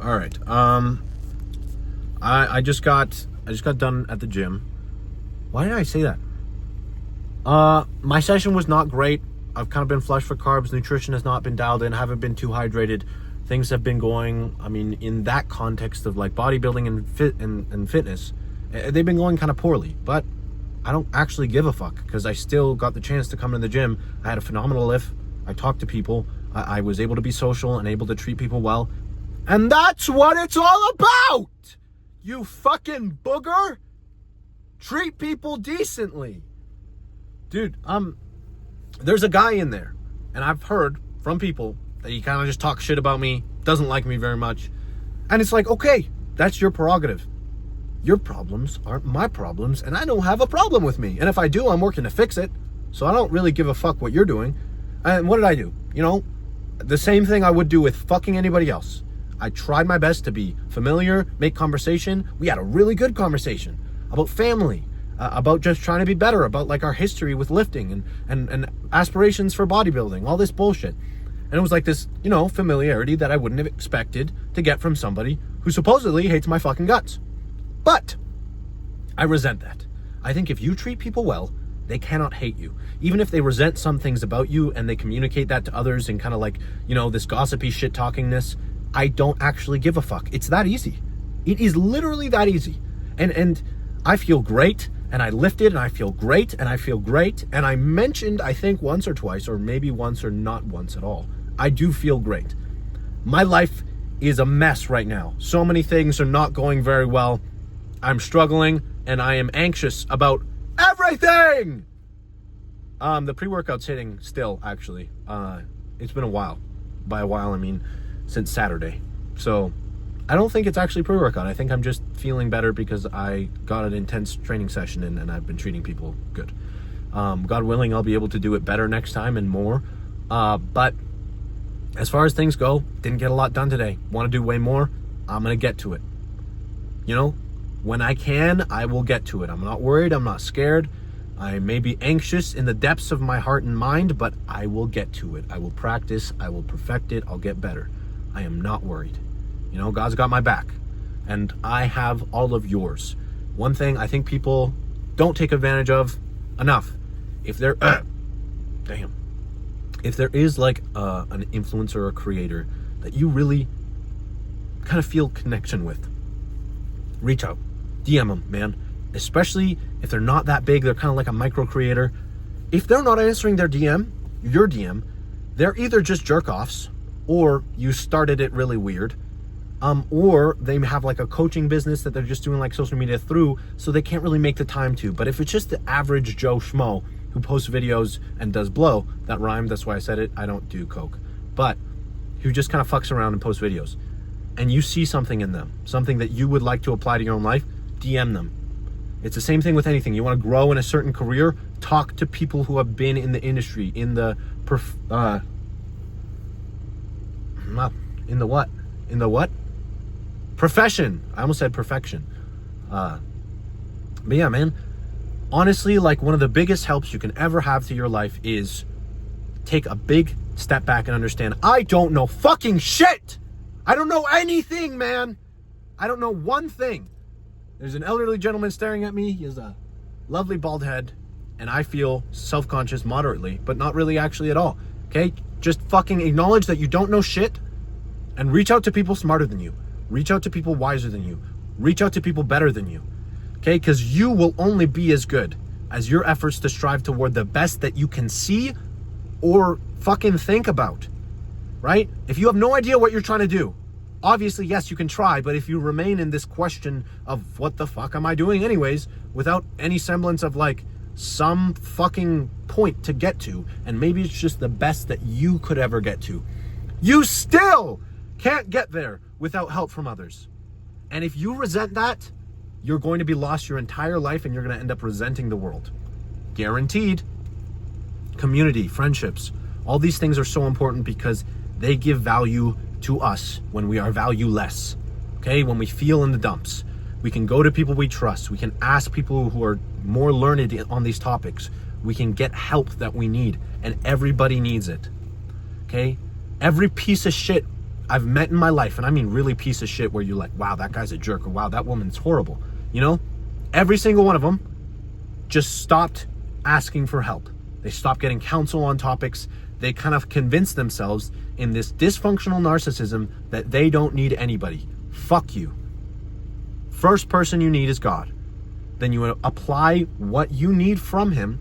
All right. I just got done at the gym. Why did I say that? My session was not great. I've kind of been flush for carbs. Nutrition has not been dialed in. I haven't been too hydrated. Things have been going, I mean, in that context of like bodybuilding and fitness, they've been going kind of poorly. But I don't actually give a fuck because I still got the chance to come to the gym. I had a phenomenal lift. I talked to people. I was able to be social and able to treat people well. And that's what it's all about! You fucking booger! Treat people decently. Dude, there's a guy in there, and I've heard from people that he kind of just talks shit about me, doesn't like me very much. And it's like, okay, that's your prerogative. Your problems aren't my problems, and I don't have a problem with me. And if I do, I'm working to fix it. So I don't really give a fuck what you're doing. And what did I do? You know, the same thing I would do with fucking anybody else. I tried my best to be familiar, make conversation. We had a really good conversation about family, about just trying to be better, about like our history with lifting and aspirations for bodybuilding, all this bullshit. And it was like this, you know, familiarity that I wouldn't have expected to get from somebody who supposedly hates my fucking guts. But I resent that. I think if you treat people well, they cannot hate you. Even if they resent some things about you and they communicate that to others and kind of like, you know, this gossipy shit talkingness, I don't actually give a fuck. It's that easy. It is literally that easy. And I feel great, and I lifted, and I feel great, and I feel great. And I mentioned, I think once or twice, or maybe once or not once at all, I do feel great. My life is a mess right now. So many things are not going very well. I'm struggling, and I am anxious about everything. The pre-workout's hitting still, actually. It's been a while. By a while, I mean since Saturday. So I don't think it's actually pre-workout. I think I'm just feeling better because I got an intense training session in and I've been treating people good. God willing, I'll be able to do it better next time and more. But as far as things go, didn't get a lot done today. Want to do way more? I'm going to get to it. You know, when I can, I will get to it. I'm not worried. I'm not scared. I may be anxious in the depths of my heart and mind, but I will get to it. I will practice. I will perfect it. I'll get better. I am not worried. You know, God's got my back, and I have all of yours. One thing I think people don't take advantage of enough, if there, if there is like an influencer or a creator that you really kind of feel connection with, reach out, DM them, man. Especially if they're not that big, they're kind of like a micro creator. If they're not answering their DM, your DM, they're either just jerk-offs, or you started it really weird, or they have like a coaching business that they're just doing like social media through, so they can't really make the time to. But if it's just the average Joe Schmo who posts videos and does blow, that rhymed, that's why I said it, I don't do coke, but who just kind of fucks around and posts videos, and you see something in them, something that you would like to apply to your own life, DM them. It's the same thing with anything. You want to grow in a certain career, talk to people who have been in the industry, in the profession. I almost said perfection. But yeah, man, honestly, like one of the biggest helps you can ever have to your life is take a big step back and understand, I don't know fucking shit. I don't know anything, man. I don't know one thing. There's an elderly gentleman staring at me. He has a lovely bald head, and I feel self-conscious moderately, but not really actually at all. Okay? Just fucking acknowledge that you don't know shit and reach out to people smarter than you. Reach out to people wiser than you. Reach out to people better than you. Okay? Because you will only be as good as your efforts to strive toward the best that you can see or fucking think about. Right? If you have no idea what you're trying to do, obviously, yes, you can try, but if you remain in this question of what the fuck am I doing anyways, without any semblance of like some fucking point to get to, and maybe it's just the best that you could ever get to, you still can't get there without help from others. And if you resent that, you're going to be lost your entire life and you're going to end up resenting the world. Guaranteed. Community, friendships, all these things are so important because they give value to us when we are valueless. Okay, when we feel in the dumps, we can go to people we trust. We can ask people who are more learned on these topics. We can get help that we need, and everybody needs it. Okay, every piece of shit I've met in my life, and I mean really piece of shit, where you're like, wow, that guy's a jerk, or wow, that woman's horrible. You know, every single one of them just stopped asking for help. They stopped getting counsel on topics. They kind of convinced themselves in this dysfunctional narcissism that they don't need anybody. Fuck you. First person you need is God. Then you apply what you need from him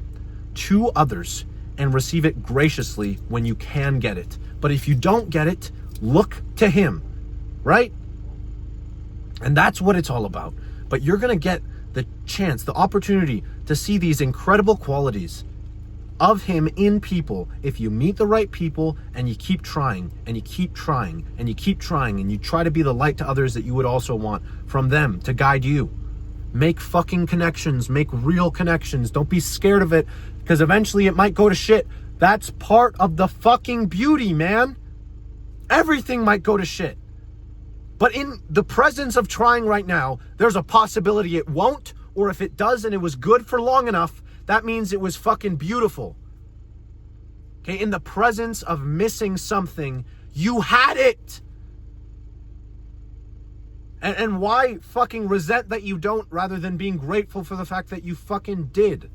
to others and receive it graciously when you can get it. But if you don't get it, look to him, right? And that's what it's all about. But you're going to get the chance, the opportunity to see these incredible qualities of him in people if you meet the right people and you keep trying and you keep trying and you keep trying and you try to be the light to others that you would also want from them to guide you. Make fucking connections, make real connections. Don't be scared of it, because eventually it might go to shit. That's part of the fucking beauty, man. Everything might go to shit. But in the presence of trying right now, there's a possibility it won't, or if it does and it was good for long enough, that means it was fucking beautiful. Okay, in the presence of missing something, you had it. And why fucking resent that you don't, rather than being grateful for the fact that you fucking did?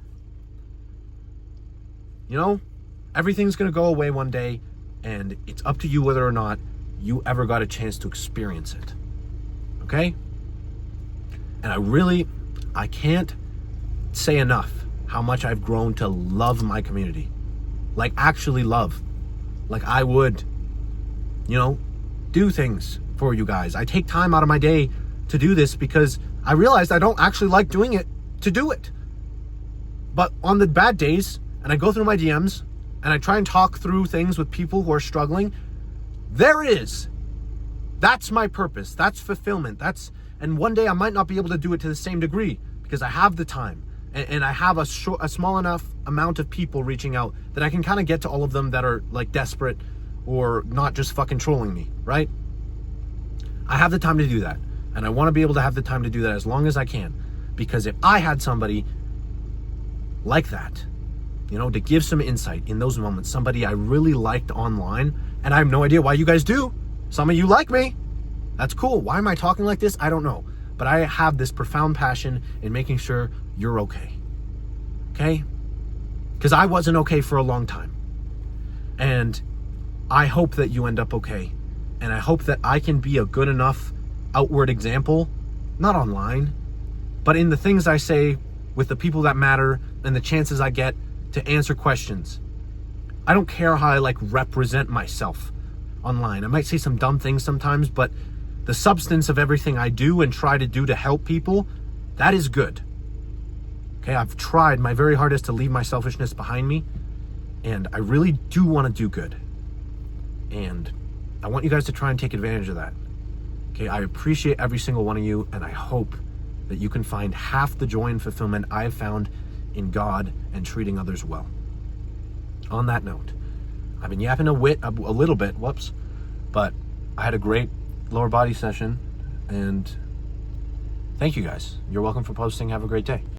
You know, everything's gonna go away one day, and it's up to you whether or not you ever got a chance to experience it. Okay? And I can't say enough how much I've grown to love my community. Like, actually love. Like, I would, do things for you guys. I take time out of my day to do this because I realized I don't actually like doing it to do it. But on the bad days, and I go through my DMs, and I try and talk through things with people who are struggling, there it is. That's my purpose. That's fulfillment. And one day I might not be able to do it to the same degree because I have the time. And I have a small enough amount of people reaching out that I can kind of get to all of them that are like desperate or not just fucking trolling me, right? I have the time to do that. And I want to be able to have the time to do that as long as I can. Because if I had somebody like that, to give some insight in those moments, somebody I really liked online, and I have no idea why you guys do. Some of you like me. That's cool. Why am I talking like this? I don't know. But I have this profound passion in making sure you're okay. Okay? Because I wasn't okay for a long time. And I hope that you end up okay. And I hope that I can be a good enough outward example, not online, but in the things I say with the people that matter and the chances I get to answer questions. I don't care how I represent myself online. I might say some dumb things sometimes, but the substance of everything I do and try to do to help people, that is good. Okay, I've tried my very hardest to leave my selfishness behind me, and I really do want to do good. And I want you guys to try and take advantage of that. Okay, I appreciate every single one of you, and I hope that you can find half the joy and fulfillment I have found in God and treating others well. On that note, I've been yapping a little bit, but I had a great lower body session, and thank you guys. You're welcome for posting. Have a great day.